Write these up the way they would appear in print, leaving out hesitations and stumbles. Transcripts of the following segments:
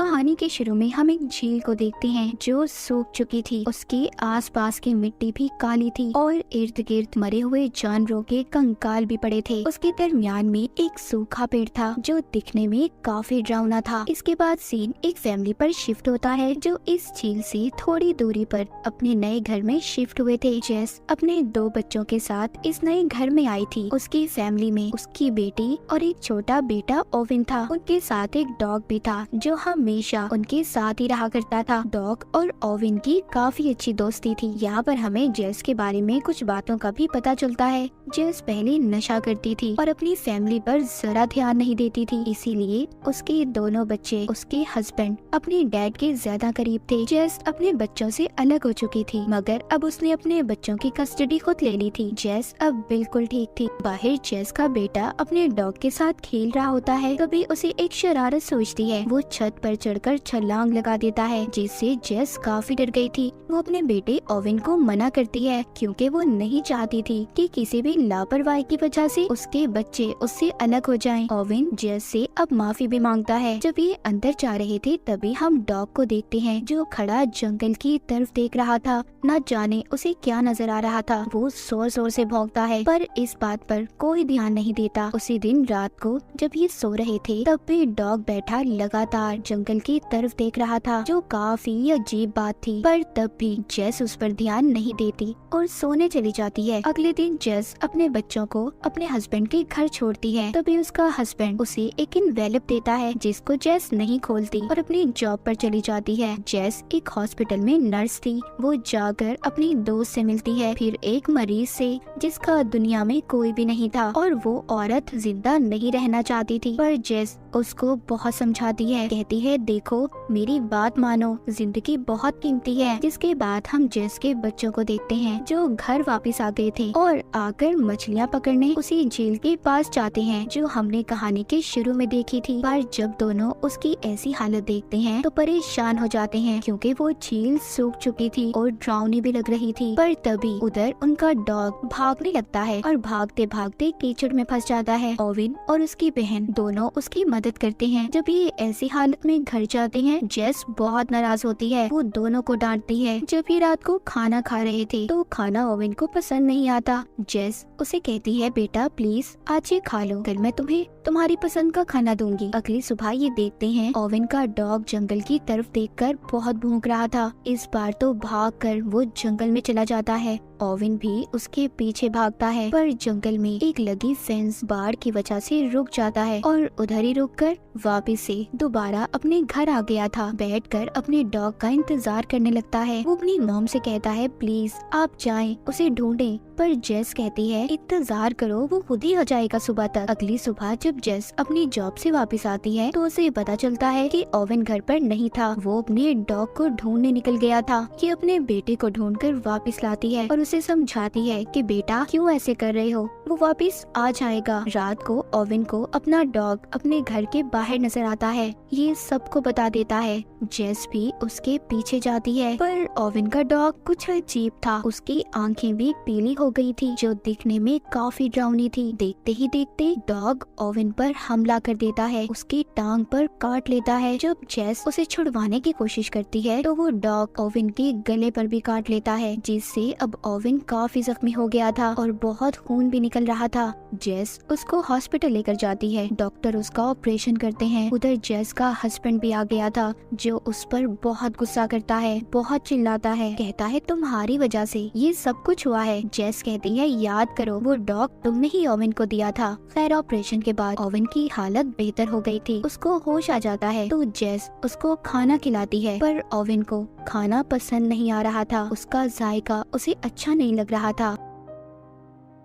कहानी के शुरू में हम एक झील को देखते हैं जो सूख चुकी थी। उसके आसपास की मिट्टी भी काली थी और इर्द गिर्द मरे हुए जानवरों के कंकाल भी पड़े थे। उसके दरमियान में एक सूखा पेड़ था जो दिखने में काफी डरावना था। इसके बाद सीन एक फैमिली पर शिफ्ट होता है जो इस झील से थोड़ी दूरी पर अपने नए घर में शिफ्ट हुए थे। जेस अपने 2 बच्चों के साथ इस नए घर में आई थी। उसकी फैमिली में उसकी बेटी और एक छोटा बेटा ओविन था। उनके साथ एक डॉग भी था जो हमेशा उनके साथ ही रहा करता था। डॉग और ओविन की काफी अच्छी दोस्ती थी। यहाँ पर हमें जेस के बारे में कुछ बातों का भी पता चलता है। जेस पहले नशा करती थी और अपनी फैमिली पर जरा ध्यान नहीं देती थी, इसीलिए उसके दोनों बच्चे उसके हस्बैंड अपने डैड के ज्यादा करीब थे। जेस अपने बच्चों से अलग हो चुकी थी मगर अब उसने अपने बच्चों की कस्टडी खुद ले ली थी। जेस अब बिल्कुल ठीक थी। बाहर जेस का बेटा अपने डॉग के साथ खेल रहा होता है, तभी उसे एक शरारत सोचती है। वो छत पर चढ़कर छलांग लगा देता है जिससे जेस काफी डर गई थी। वो अपने बेटे ओविन को मना करती है क्योंकि वो नहीं चाहती थी कि किसी भी लापरवाही की वजह से उसके बच्चे उससे अलग हो जाएं। ओविन जेस से अब माफी भी मांगता है। जब ये अंदर जा रहे थे तभी हम डॉग को देखते हैं जो खड़ा जंगल की तरफ देख रहा था। न जाने उसे क्या नजर आ रहा था। वो जोर जोर से भौंकता है पर इस बात पर कोई ध्यान नहीं देता। उसी दिन रात को जब ये सो रहे थे तब भी डॉग बैठा लगातार जंगल की तरफ देख रहा था जो काफी अजीब बात थी। पर तब भी जेस उस पर ध्यान नहीं देती और सोने चली जाती है। अगले दिन जेस अपने बच्चों को अपने हस्बैंड के घर छोड़ती है। तभी उसका हस्बैंड उसे एक एनवेलप देता है जिसको जेस नहीं खोलती और अपनी जॉब पर चली जाती है। जेस एक हॉस्पिटल में नर्स थी। वो जाकर अपनी दोस्त से मिलती है, फिर एक मरीज से जिसका दुनिया में कोई भी नहीं था और वो औरत जिंदा नहीं रहना चाहती थी। पर जेस उसको बहुत समझाती है, कहती है देखो मेरी बात मानो, जिंदगी बहुत कीमती है। जिसके बाद हम जेस के बच्चों को देखते हैं जो घर वापस आ गए थे और आकर मछलियाँ पकड़ने उसी झील के पास जाते हैं जो हमने कहानी के शुरू में देखी थी। पर जब दोनों उसकी ऐसी हालत देखते हैं तो परेशान हो जाते हैं क्योंकि वो झील सूख चुकी थी और डरावनी भी लग रही थी। पर तभी उधर उनका डॉग भागने लगता है और भागते भागते कीचड़ में फंस जाता है। ओविन और उसकी बहन दोनों उसकी मदद करते हैं। जब ये ऐसी हालत में घर जाते हैं जेस बहुत नाराज होती है। वो दोनों को डांटती है। जब ये रात को खाना खा रहे थे तो खाना ओविन को पसंद नहीं आता। जेस उसे कहती है बेटा प्लीज आज ये खा लो, कल मैं तुम्हें तुम्हारी पसंद का खाना दूंगी। अगली सुबह ये देखते हैं ओविन का डॉग जंगल की तरफ देखकर बहुत भौंक रहा था। इस बार तो भागकर वो जंगल में चला जाता है। ओविन भी उसके पीछे भागता है पर जंगल में एक लगी फेंस बाढ़ की वजह से रुक जाता है और उधर ही रुककर वापस से दोबारा अपने घर आ गया था। बैठकर अपने डॉग का इंतजार करने लगता है। वो अपनी मॉम से कहता है प्लीज आप जाएं उसे ढूंढें, पर जेस कहती है इंतजार करो वो खुद ही आ जाएगा सुबह तक। अगली सुबह जब जेस अपनी जॉब से वापस आती है तो उसे पता चलता है कि ओविन घर पर नहीं था। वो अपने डॉग को ढूंढने निकल गया था। ये अपने बेटे को ढूंढकर वापस लाती है और उसे समझाती है कि बेटा क्यों ऐसे कर रहे हो, वो वापस आ जाएगा। रात को ओविन को अपना डॉग अपने घर के बाहर नजर आता है। ये सबको बता देता है। जेस भी उसके पीछे जाती है पर ओविन का डॉग कुछ अजीब था। उसकी आंखें भी पीली हो गई थी जो दिखने में काफी डरावनी थी। देखते ही देखते डॉग ओविन पर हमला कर देता है, उसकी टांग पर काट लेता है। जब जेस उसे छुड़वाने की कोशिश करती है तो वो डॉग ओविन के गले पर भी काट लेता है जिससे अब ओविन काफी जख्मी हो गया था और बहुत खून भी निकल रहा था। जेस उसको हॉस्पिटल लेकर जाती है। डॉक्टर उसका ऑपरेशन करते हैं। उधर जेस का हस्बैंड भी आ गया था जो उस पर बहुत गुस्सा करता है, बहुत चिल्लाता है, कहता है तुम्हारी वजह से ये सब कुछ हुआ है। जेस कहती है याद करो वो डॉग तुमने ही ओविन को दिया था। खैर ऑपरेशन के बाद ओविन की हालत बेहतर हो गई थी। उसको होश आ जाता है तो जेस उसको खाना खिलाती है पर ओविन को खाना पसंद नहीं आ रहा था। उसका जायका उसे अच्छा नहीं लग रहा था।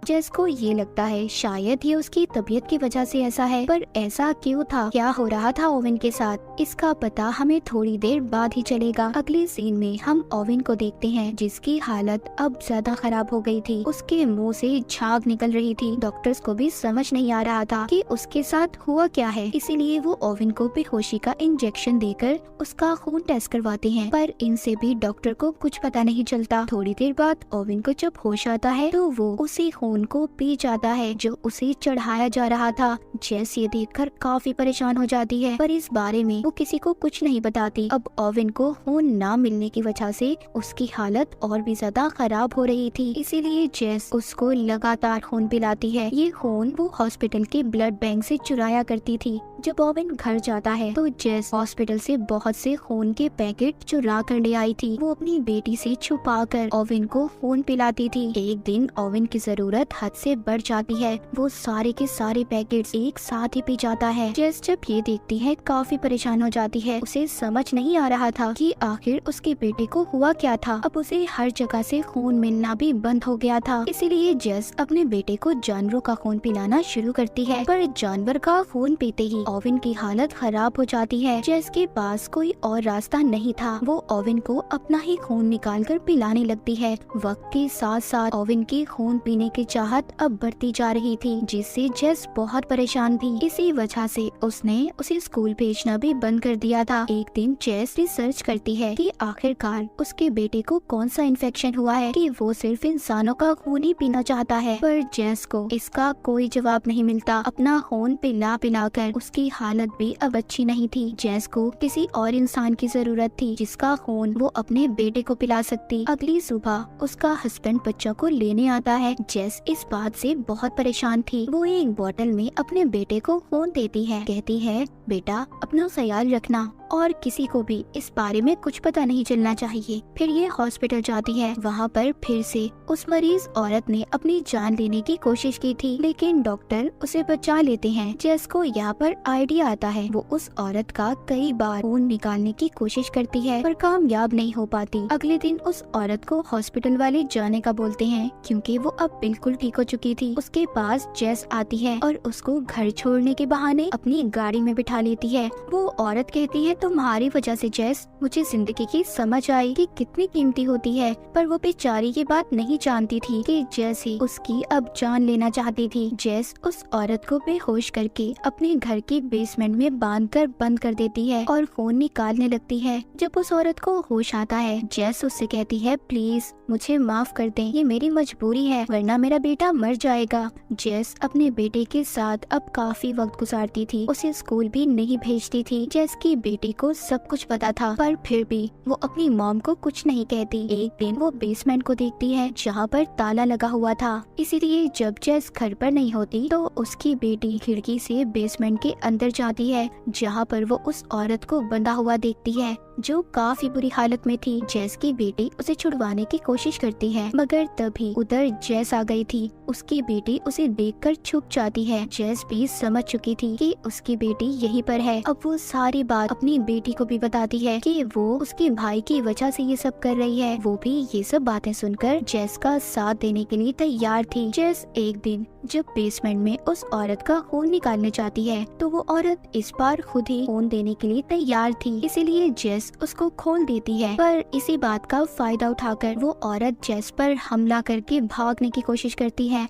जेस को ये लगता है शायद ये उसकी तबीयत की वजह से ऐसा है, पर ऐसा क्यों था, क्या हो रहा था ओविन के साथ, इसका पता हमें थोड़ी देर बाद ही चलेगा। अगले सीन में हम ओविन को देखते हैं जिसकी हालत अब ज्यादा खराब हो गई थी। उसके मुंह से झाग निकल रही थी। डॉक्टर्स को भी समझ नहीं आ रहा था कि उसके साथ हुआ क्या है, इसीलिए वो ओविन को बेहोशी का इंजेक्शन देकर उसका खून टेस्ट करवाते हैं, पर इनसे भी डॉक्टर को कुछ पता नहीं चलता। थोड़ी देर बाद ओविन को जब होश आता है तो वो उसी खून खून को पी जाता है जो उसे चढ़ाया जा रहा था। जेस ये देखकर काफी परेशान हो जाती है, पर इस बारे में वो किसी को कुछ नहीं बताती। अब ओवेन को खून ना मिलने की वजह से उसकी हालत और भी ज्यादा खराब हो रही थी, इसीलिए जेस उसको लगातार खून पिलाती है। ये खून वो हॉस्पिटल के ब्लड बैंक से चुराया करती थी। जब ओवेन घर जाता है तो जेस हॉस्पिटल से बहुत से खून के पैकेट चुरा कर ले आई थी। वो अपनी बेटी से छुपाकर ओवेन को खून पिलाती थी। एक दिन ओवेन की जरूरत हद से बढ़ जाती है, वो सारे के सारे पैकेट्स एक साथ ही पी जाता है। जेस जब ये देखती है काफी परेशान हो जाती है। उसे समझ नहीं आ रहा था कि आखिर उसके बेटे को हुआ क्या था। अब उसे हर जगह से खून मिलना भी बंद हो गया था, इसीलिए जेस अपने बेटे को जानवरों का खून पिलाना शुरू करती है। पर जानवर का खून पीते ही ओवेन की हालत खराब हो जाती है। जेस के पास कोई और रास्ता नहीं था, वो ओवेन को अपना ही खून निकालकर पिलाने लगती है। वक्त के साथ साथ ओवेन की खून पीने की चाहत अब बढ़ती जा रही थी, जिससे जेस बहुत परेशान थी। इसी वजह से उसने उसे स्कूल भेजना भी बंद कर दिया था। एक दिन जेस रिसर्च करती है कि आखिरकार उसके बेटे को कौन सा इन्फेक्शन हुआ है कि वो सिर्फ इंसानों का खून ही पीना चाहता है। पर जेस को इसका कोई जवाब नहीं मिलता। अपना खून पिला पिलाकर उसकी हालत भी अब अच्छी नहीं थी। जेस को किसी और इंसान की जरूरत थी जिसका खून वो अपने बेटे को पिला सकती। अगली सुबह उसका हस्बैंड बच्चों को लेने आता है। जेस इस बात से बहुत परेशान थी। वो एक बोतल में अपने बेटे को खून देती है, कहती है बेटा अपना ख्याल रखना और किसी को भी इस बारे में कुछ पता नहीं चलना चाहिए। फिर ये हॉस्पिटल जाती है। वहाँ पर फिर से उस मरीज औरत ने अपनी जान लेने की कोशिश की थी, लेकिन डॉक्टर उसे बचा लेते हैं। जेस को यहाँ पर आइडिया आता है। वो उस औरत का कई बार खून निकालने की कोशिश करती है पर कामयाब नहीं हो पाती। अगले दिन उस औरत को हॉस्पिटल वाले जाने का बोलते हैं क्योंकि वो अब बिल्कुल ठीक हो चुकी थी। उसके पास जेस आती है और उसको घर छोड़ने के बहाने अपनी गाड़ी में बिठा लेती है। वो औरत कहती है तुम्हारी वजह से जेस मुझे जिंदगी की समझ आई कि कितनी कीमती होती है। पर वो बेचारी ये बात नहीं जानती थी कि जेस ही उसकी अब जान लेना चाहती थी। जेस उस औरत को बेहोश करके अपने घर के बेसमेंट में बांधकर बंद कर देती है और खून निकालने लगती है। जब उस औरत को होश आता है जेस उससे कहती है प्लीज मुझे माफ कर दें, ये मेरी मजबूरी है वरना मेरा बेटा मर जाएगा। जेस अपने बेटे के साथ अब काफी वक्त गुजारती थी। उसे स्कूल भी नहीं भेजती थी। जेस की बेटी को सब कुछ पता था पर फिर भी वो अपनी मॉम को कुछ नहीं कहती। एक दिन वो बेसमेंट को देखती है जहाँ पर ताला लगा हुआ था, इसीलिए जब जेस घर पर नहीं होती तो उसकी बेटी खिड़की से बेसमेंट के अंदर जाती है जहाँ पर वो उस औरत को बंधा हुआ देखती है जो काफी बुरी हालत में थी। जेस की बेटी उसे छुड़वाने की कोशिश करती है मगर तभी उधर जेस आ गई थी। उसकी बेटी उसे देखकर छुप जाती है। जेस भी समझ चुकी थी कि उसकी बेटी यहीं पर है। अब वो सारी बात अपनी बेटी को भी बताती है कि वो उसके भाई की वजह से ये सब कर रही है। वो भी ये सब बातें सुनकर जेस का साथ देने के लिए तैयार थी। जेस एक दिन जब बेसमेंट में उस औरत का खून निकालने जाती है तो वो औरत इस बार खुद ही खून देने के लिए तैयार थी, इसीलिए जेस उसको खोल देती है। पर इसी बात का फायदा उठाकर वो औरत जेस पर हमला करके भागने की कोशिश करती है।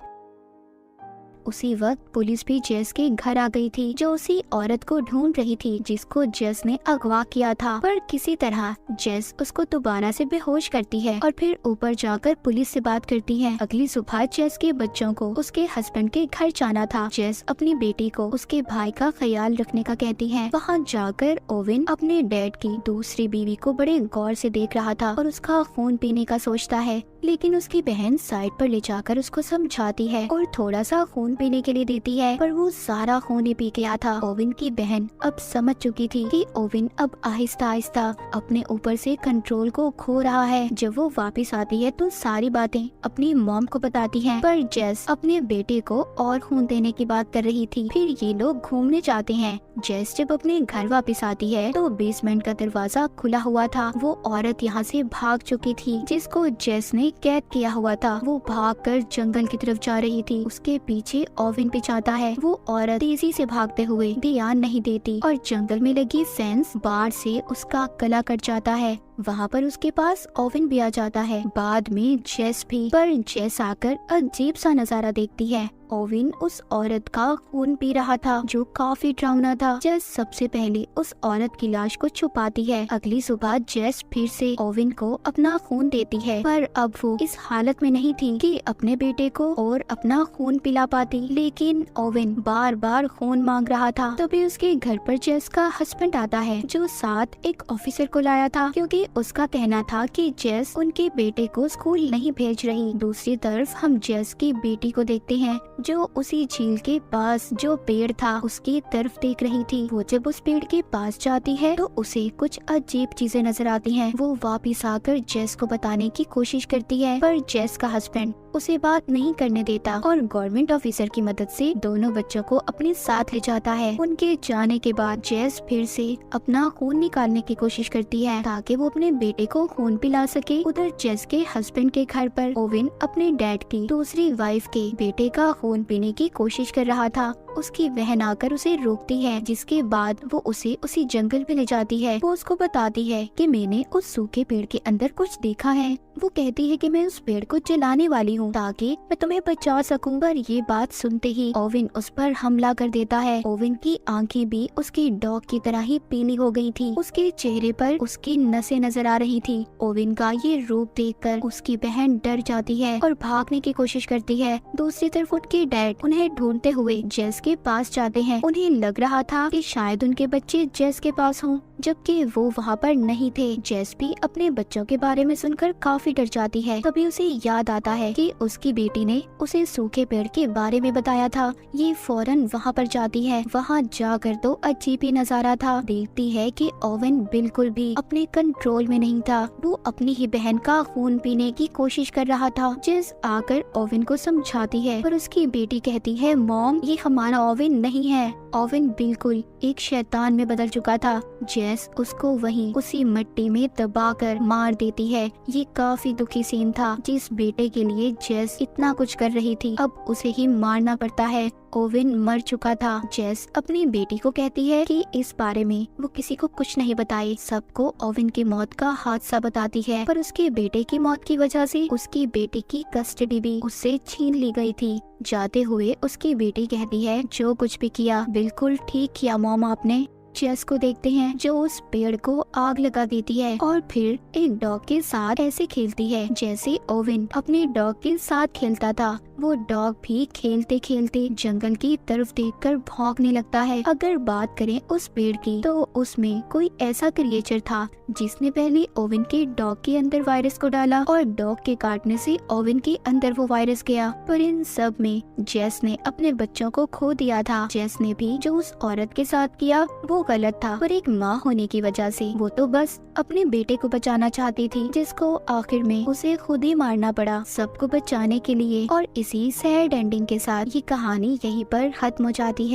उसी वक्त पुलिस भी जेस के घर आ गई थी जो उसी औरत को ढूंढ रही थी जिसको जेस ने अगवा किया था। पर किसी तरह जेस उसको दोबारा से बेहोश करती है और फिर ऊपर जाकर पुलिस से बात करती है। अगली सुबह जेस के बच्चों को उसके हस्बैंड के घर जाना था। जेस अपनी बेटी को उसके भाई का ख्याल रखने का कहती है। वहाँ जाकर ओवेन अपने डैड की दूसरी बीवी को बड़े गौर से देख रहा था और उसका खून पीने का सोचता है, लेकिन उसकी बहन साइड पर ले जाकर उसको समझाती है और थोड़ा सा खून पीने के लिए देती है, पर वो सारा खून ही पी गया था। ओवेन की बहन अब समझ चुकी थी कि ओवेन अब आहिस्ता आहिस्ता अपने ऊपर से कंट्रोल को खो रहा है। जब वो वापस आती है तो सारी बातें अपनी मॉम को बताती है, पर जेस अपने बेटे को और खून देने की बात कर रही थी। फिर ये लोग घूमने जाते हैं। जेस जब अपने घर वापस आती है तो बेसमेंट का दरवाजा खुला हुआ था। वो औरत यहाँ से भाग चुकी थी जिसको जेस ने कैद किया हुआ था। वो भागकर जंगल की तरफ जा रही थी। उसके पीछे ओवेन भी जाता है। वो औरत तेजी से भागते हुए ध्यान नहीं देती और जंगल में लगी फेंस बाढ़ से उसका गला कट जाता है। वहाँ पर उसके पास ओवन भी आ जाता है, बाद में जेस भी। पर जेस आकर अजीब सा नजारा देखती है। ओवन उस औरत का खून पी रहा था जो काफी डरावना था। जेस सबसे पहले उस औरत की लाश को छुपाती है। अगली सुबह जेस फिर से ओवन को अपना खून देती है, पर अब वो इस हालत में नहीं थी कि अपने बेटे को और अपना खून पिला पाती। लेकिन ओवन बार बार खून मांग रहा था। तभी उसके घर पर जेस का हस्बैंड आता है जो साथ एक ऑफिसर को लाया था, क्योंकि उसका कहना था कि जेस उनके बेटे को स्कूल नहीं भेज रही। दूसरी तरफ हम जेस की बेटी को देखते हैं जो उसी झील के पास जो पेड़ था उसकी तरफ देख रही थी। वो जब उस पेड़ के पास जाती है तो उसे कुछ अजीब चीजें नजर आती हैं। वो वापस आकर जेस को बताने की कोशिश करती है, पर जेस का हस्बैंड उसे बात नहीं करने देता और गवर्नमेंट ऑफिसर की मदद से दोनों बच्चों को अपने साथ ले जाता है। उनके जाने के बाद जेस फिर से अपना खून निकालने की कोशिश करती है ताकि वो अपने बेटे को खून पिला सके। उधर जेस के हस्बैंड के घर पर ओवन अपने डैड की दूसरी वाइफ के बेटे का खून पीने की कोशिश कर रहा था। उसकी बहन आकर उसे रोकती है, जिसके बाद वो उसे उसी जंगल में ले जाती है। वो उसको बताती है कि मैंने उस सूखे पेड़ के अंदर कुछ देखा है। वो कहती है कि मैं उस पेड़ को जलाने वाली हूँ ताकि मैं तुम्हें बचा सकूं। पर ये बात सुनते ही ओवन उस पर हमला कर देता है। ओवन की आंखें भी उसकी डॉग की तरह ही पीली हो गई थी। उसके चेहरे पर उसकी नसें नजर आ रही थी। ओवन का ये रूप देखकर उसकी बहन डर जाती है और भागने की कोशिश करती है। दूसरी तरफ उनके डैड उन्हें ढूंढते हुए जेस के पास जाते हैं। उन्हें लग रहा था कि शायद उनके बच्चे जेस के पास हों, जबकि वो वहाँ पर नहीं थे। जेस भी अपने बच्चों के बारे में सुनकर काफी डर जाती है। तभी उसे याद आता है कि उसकी बेटी ने उसे सूखे पेड़ के बारे में बताया था। ये फौरन वहाँ पर जाती है। वहाँ जाकर तो अजीब ही नजारा था। देखती है कि ओवन बिल्कुल भी अपने कंट्रोल में नहीं था। वो अपनी ही बहन का खून पीने की कोशिश कर रहा था। जेस आकर ओवन को समझाती है, पर उसकी बेटी कहती है, मॉम ये हमारा ओवन नहीं है। ओवन बिल्कुल एक शैतान में बदल चुका था। जेस उसको वहीं उसी मिट्टी में दबाकर मार देती है। ये काफी दुखी सीन था। जिस बेटे के लिए जेस इतना कुछ कर रही थी अब उसे ही मारना पड़ता है। ओवन मर चुका था। जेस अपनी बेटी को कहती है कि इस बारे में वो किसी को कुछ नहीं बताए। सबको ओवन की मौत का हादसा बताती है, पर उसके बेटे की मौत की वजह से उसकी बेटी की कस्टडी भी उससे छीन ली गई थी। जाते हुए उसकी बेटी कहती है, जो कुछ भी किया बिल्कुल ठीक किया मॉम आपने। जेस को देखते हैं जो उस पेड़ को आग लगा देती है और फिर एक डॉग के साथ ऐसे खेलती है जैसे ओवन अपने डॉग के साथ खेलता था। वो डॉग भी खेलते खेलते जंगल की तरफ देखकर भौंकने लगता है। अगर बात करें उस पेड़ की तो उसमें कोई ऐसा क्रिएचर था जिसने पहले ओवन के डॉग के अंदर वायरस को डाला और डॉग के काटने से ओवन के अंदर वो वायरस गया। पर इन सब में जेस ने अपने बच्चों को खो दिया था। जेस ने भी जो उस औरत के साथ किया वो गलत था, पर एक माँ होने की वजह से वो तो बस अपने बेटे को बचाना चाहती थी, जिसको आखिर में उसे खुद ही मारना पड़ा सबको बचाने के लिए। और इसी सैड एंडिंग के साथ ये कहानी यहीं पर खत्म हो जाती है।